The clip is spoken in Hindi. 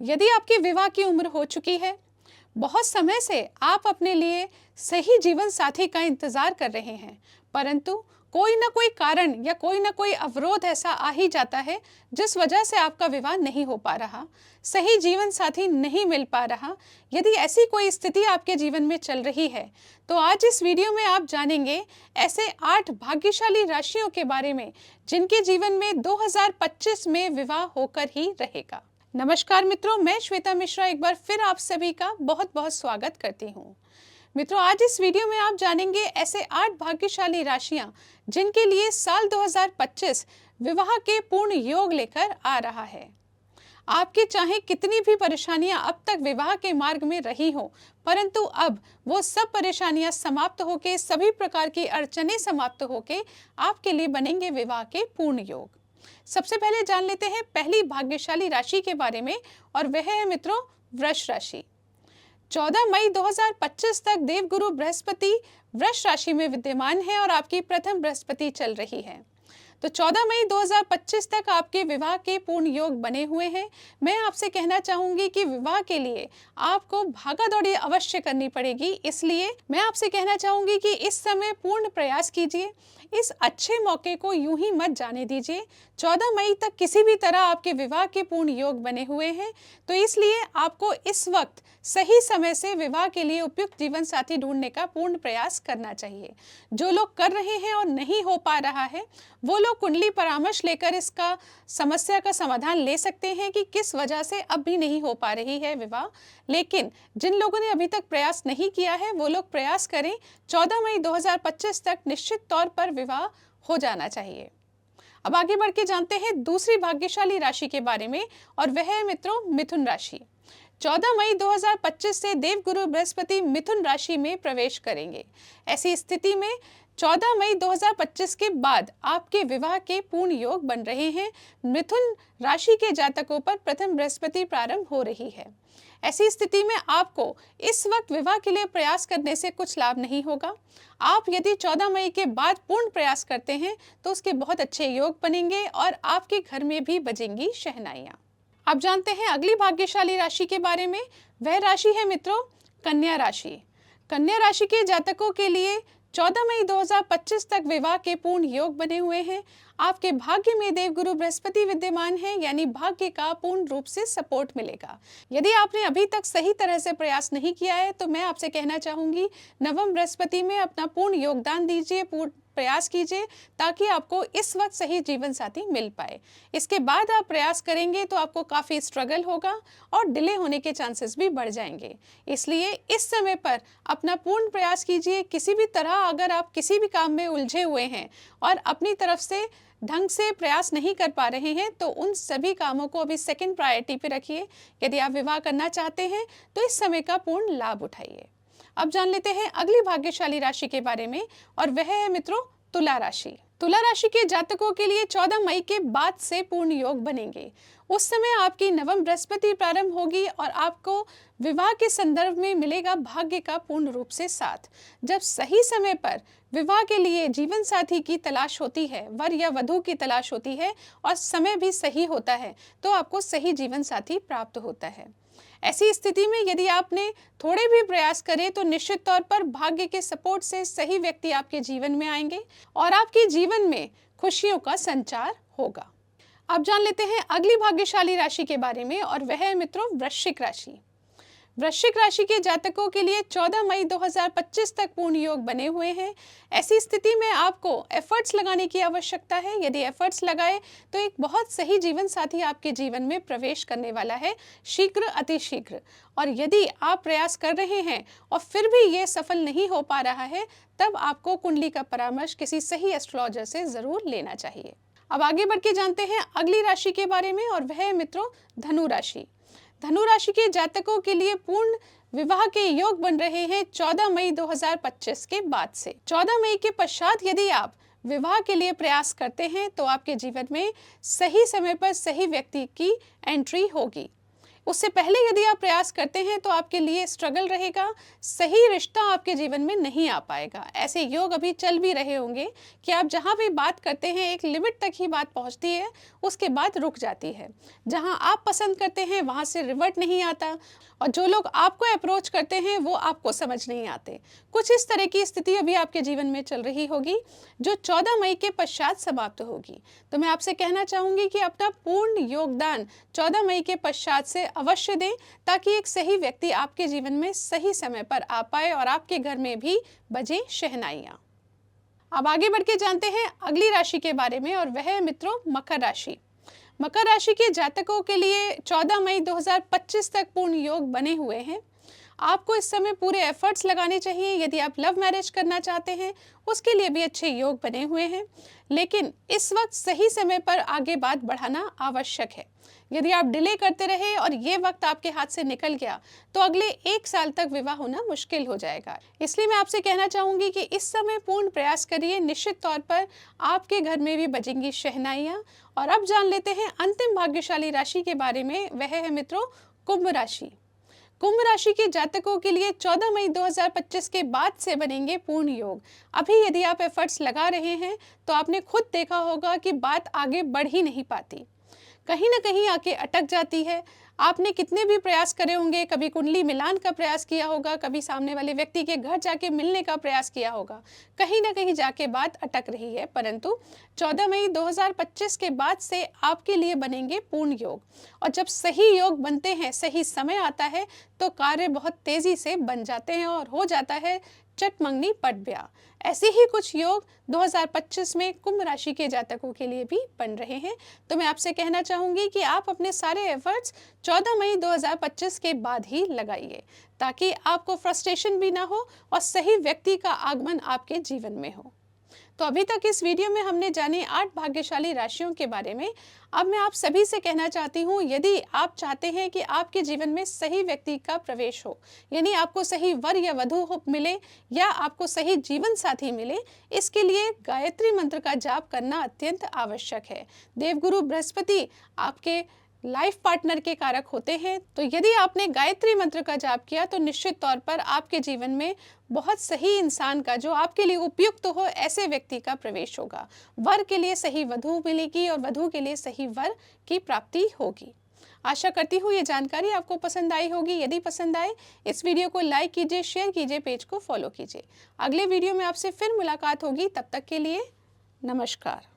यदि आपके विवाह की उम्र हो चुकी है, बहुत समय से आप अपने लिए सही जीवन साथी का इंतजार कर रहे हैं, परंतु कोई ना कोई कारण या कोई ना कोई अवरोध ऐसा आ ही जाता है जिस वजह से आपका विवाह नहीं हो पा रहा, सही जीवन साथी नहीं मिल पा रहा। यदि ऐसी कोई स्थिति आपके जीवन में चल रही है, तो आज इस वीडियो में आप जानेंगे ऐसे 8 भाग्यशाली राशियों के बारे में जिनके जीवन में 2025 में विवाह होकर ही रहेगा। नमस्कार मित्रों, मैं श्वेता मिश्रा एक बार फिर आप सभी का बहुत बहुत स्वागत करती हूँ। मित्रों, आज इस वीडियो में आप जानेंगे ऐसे 8 भाग्यशाली राशियां जिनके लिए साल 2025 विवाह के पूर्ण योग लेकर आ रहा है। आपके चाहे कितनी भी परेशानियां अब तक विवाह के मार्ग में रही हो, परंतु अब वो सब परेशानियां समाप्त होके, सभी प्रकार की अड़चनें समाप्त होके आपके लिए बनेंगे विवाह के पूर्ण योग। सबसे पहले जान लेते हैं पहली भाग्यशाली राशि के बारे में, और वह है मित्रों वृष राशि। 14 मई 2025 तक देवगुरु बृहस्पति वृष राशि में विद्यमान है और आपकी प्रथम बृहस्पति चल रही है। तो 14 मई 2025 तक आपके विवाह के पूर्ण योग बने हुए हैं। मैं आपसे कहना चाहूंगी कि विवाह के लिए आपको भागा दौड़ी अवश्य करनी पड़ेगी, इसलिए मैं आपसे कहना चाहूंगी कि इस समय पूर्ण प्रयास कीजिए, इस अच्छे मौके को यूं ही मत जाने दीजिए। 14 मई तक किसी भी तरह आपके विवाह के पूर्ण योग बने हुए हैं, तो इसलिए आपको इस वक्त सही समय से विवाह के लिए उपयुक्त जीवन साथी ढूंढने का पूर्ण प्रयास करना चाहिए। जो लोग कर रहे हैं और नहीं हो पा रहा है, वो लोग कुंडली परामर्श लेकर इसका समस्या का समाधान ले सकते हैं कि किस वजह से अब भी नहीं हो पा रही है विवाह। लेकिन जिन लोगों ने अभी तक प्रयास नहीं किया है, वो लोग प्रयास करें। 14 मई 2025 तक निश्चित तौर पर विवाह हो जाना चाहिए। अब आगे बढ़ के जानते हैं दूसरी भाग्यशाली राशि के बारे में, और वह है मित्रों मिथुन राशि। 14 मई 2025 से देवगुरु बृहस्पति मिथुन राशि में प्रवेश करेंगे। ऐसी स्थिति में 14 मई 2025 के बाद आपके विवाह के पूर्ण योग बन रहे हैं। मिथुन राशि के जातकों पर प्रथम बृहस्पति प्रारंभ हो रही है। ऐसी स्थिति में आपको इस वक्त विवाह के लिए प्रयास करने से कुछ लाभ नहीं होगा। आप यदि 14 मई के बाद पूर्ण प्रयास करते हैं तो उसके बहुत अच्छे योग बनेंगे और आपके घर में भी बजेंगी शहनाइयाँ। अब जानते हैं अगली भाग्यशाली राशि के बारे में। वह राशि है मित्रों कन्या राशि। कन्या राशि के जातकों के लिए 14 मई 2025 तक विवाह के पूर्ण योग बने हुए हैं। आपके भाग्य में देवगुरु बृहस्पति विद्यमान है, यानी भाग्य का पूर्ण रूप से सपोर्ट मिलेगा। यदि आपने अभी तक सही तरह से प्रयास नहीं किया है, तो मैं आपसे कहना चाहूंगी नवम बृहस्पति में अपना पूर्ण योगदान दीजिए, पूर्ण प्रयास कीजिए, ताकि आपको इस वक्त सही जीवन साथी मिल पाए। इसके बाद आप प्रयास करेंगे तो आपको काफ़ी स्ट्रगल होगा और डिले होने के चांसेस भी बढ़ जाएंगे। इसलिए इस समय पर अपना पूर्ण प्रयास कीजिए। किसी भी तरह अगर आप किसी भी काम में उलझे हुए हैं और अपनी तरफ से ढंग से प्रयास नहीं कर पा रहे हैं, तो उन सभी कामों को अभी सेकंड प्रायोरिटी पे रखिए। यदि आप विवाह करना चाहते हैं तो इस समय का पूर्ण लाभ उठाइए। अब जान लेते हैं अगली भाग्यशाली राशि के बारे में, और वह है मित्रों तुला राशि। तुला राशि के जातकों के लिए 14 मई के बाद से पूर्ण योग बनेंगे। उस समय आपकी नवम बृहस्पति प्रारंभ होगी और आपको विवाह के संदर्भ में मिलेगा भाग्य का पूर्ण रूप से साथ। जब सही समय पर विवाह के लिए जीवन साथी की तलाश होती है, वर या वधू की तलाश होती है, और समय भी सही होता है, तो आपको सही जीवन साथी प्राप्त होता है। ऐसी स्थिति में यदि आपने थोड़े भी प्रयास करे तो निश्चित तौर पर भाग्य के सपोर्ट से सही व्यक्ति आपके जीवन में आएंगे और आपके जीवन में खुशियों का संचार होगा। अब जान लेते हैं अगली भाग्यशाली राशि के बारे में, और वह है मित्रों वृश्चिक राशि। वृश्चिक राशि के जातकों के लिए 14 मई 2025 तक पूर्ण योग बने हुए हैं। ऐसी स्थिति में आपको एफर्ट्स लगाने की आवश्यकता है। यदि एफर्ट्स लगाए तो एक बहुत सही जीवन साथी आपके जीवन में प्रवेश करने वाला है, शीघ्र अतिशीघ्र। और यदि आप प्रयास कर रहे हैं और फिर भी ये सफल नहीं हो पा रहा है, तब आपको कुंडली का परामर्श किसी सही एस्ट्रोलॉजर से जरूर लेना चाहिए। अब आगे बढ़ के जानते हैं अगली राशि के बारे में, और वह है मित्रों धनु राशि। धनु राशि के जातकों के लिए पूर्ण विवाह के योग बन रहे हैं 14 मई 2025 के बाद से। 14 मई के पश्चात यदि आप विवाह के लिए प्रयास करते हैं तो आपके जीवन में सही समय पर सही व्यक्ति की एंट्री होगी। उससे पहले यदि आप प्रयास करते हैं तो आपके लिए स्ट्रगल रहेगा, सही रिश्ता आपके जीवन में नहीं आ पाएगा। ऐसे योग अभी चल भी रहे होंगे कि आप जहाँ भी बात करते हैं एक लिमिट तक ही बात पहुँचती है, उसके बाद रुक जाती है। जहाँ आप पसंद करते हैं वहाँ से रिवर्ट नहीं आता, और जो लोग आपको अप्रोच करते हैं वो आपको समझ नहीं आते। कुछ इस तरह की स्थिति अभी आपके जीवन में चल रही होगी, जो 14 मई के पश्चात समाप्त होगी। तो मैं आपसे कहना चाहूँगी कि अपना पूर्ण योगदान 14 मई के पश्चात से अवश्य दें, ताकि एक सही व्यक्ति आपके जीवन में सही समय पर आ पाए और आपके घर में भी बजें शहनाइयाँ। अब आगे बढ़ के जानते हैं अगली राशि के बारे में, और वह है मित्रों मकर राशि। मकर राशि के जातकों के लिए 14 मई 2025 तक पूर्ण योग बने हुए हैं। आपको इस समय पूरे एफर्ट्स लगाने चाहिए। यदि आप लव मैरिज करना चाहते हैं उसके लिए भी अच्छे योग बने हुए हैं, लेकिन इस वक्त सही समय पर आगे बात बढ़ाना आवश्यक है। यदि आप डिले करते रहे और ये वक्त आपके हाथ से निकल गया तो अगले 1 साल तक विवाह होना मुश्किल हो जाएगा। इसलिए मैं आपसे कहना चाहूँगी कि इस समय पूर्ण प्रयास करिए, निश्चित तौर पर आपके घर में भी बजेंगी शहनाइयाँ। और अब जान लेते हैं अंतिम भाग्यशाली राशि के बारे में, वह है मित्रों कुंभ राशि। कुंभ राशि के जातकों के लिए 14 मई 2025 के बाद से बनेंगे पूर्ण योग। अभी यदि आप एफर्ट्स लगा रहे हैं तो आपने खुद देखा होगा कि बात आगे बढ़ ही नहीं पाती, कहीं ना कहीं आके अटक जाती है। आपने कितने भी प्रयास करे होंगे, कभी कुंडली मिलान का प्रयास किया होगा, कभी सामने वाले व्यक्ति के घर जाके मिलने का प्रयास किया होगा, कहीं ना कहीं जाके बात अटक रही है। परंतु 14 मई 2025 के बाद से आपके लिए बनेंगे पूर्ण योग, और जब सही योग बनते हैं, सही समय आता है तो कार्य बहुत तेजी से बन जाते हैं और हो जाता है चट मंगनी पट ब्याह। ऐसे ही कुछ योग 2025 में कुंभ राशि के जातकों के लिए भी बन रहे हैं। तो मैं आपसे कहना चाहूँगी कि आप अपने सारे एफर्ट्स 14 मई 2025 के बाद ही लगाइए, ताकि आपको फ्रस्ट्रेशन भी ना हो और सही व्यक्ति का आगमन आपके जीवन में हो। तो अभी तक इस वीडियो में हमने जाने 8 भाग्यशाली राशियों के बारे में। अब मैं आप सभी से कहना चाहती हूँ, यदि आप चाहते हैं कि आपके जीवन में सही व्यक्ति का प्रवेश हो, यानी आपको सही वर या वधु मिले या आपको सही जीवन साथी मिले, इसके लिए गायत्री मंत्र का जाप करना अत्यंत आवश्यक है। देवगुरु बृहस्पति आपके लाइफ पार्टनर के कारक होते हैं, तो यदि आपने गायत्री मंत्र का जाप किया तो निश्चित तौर पर आपके जीवन में बहुत सही इंसान का, जो आपके लिए उपयुक्त हो, ऐसे व्यक्ति का प्रवेश होगा। वर के लिए सही वधु मिलेगी और वधु के लिए सही वर की प्राप्ति होगी। आशा करती हूँ ये जानकारी आपको पसंद आई होगी। यदि पसंद आए इस वीडियो को लाइक कीजिए, शेयर कीजिए, पेज को फॉलो कीजिए। अगले वीडियो में आपसे फिर मुलाकात होगी, तब तक के लिए नमस्कार।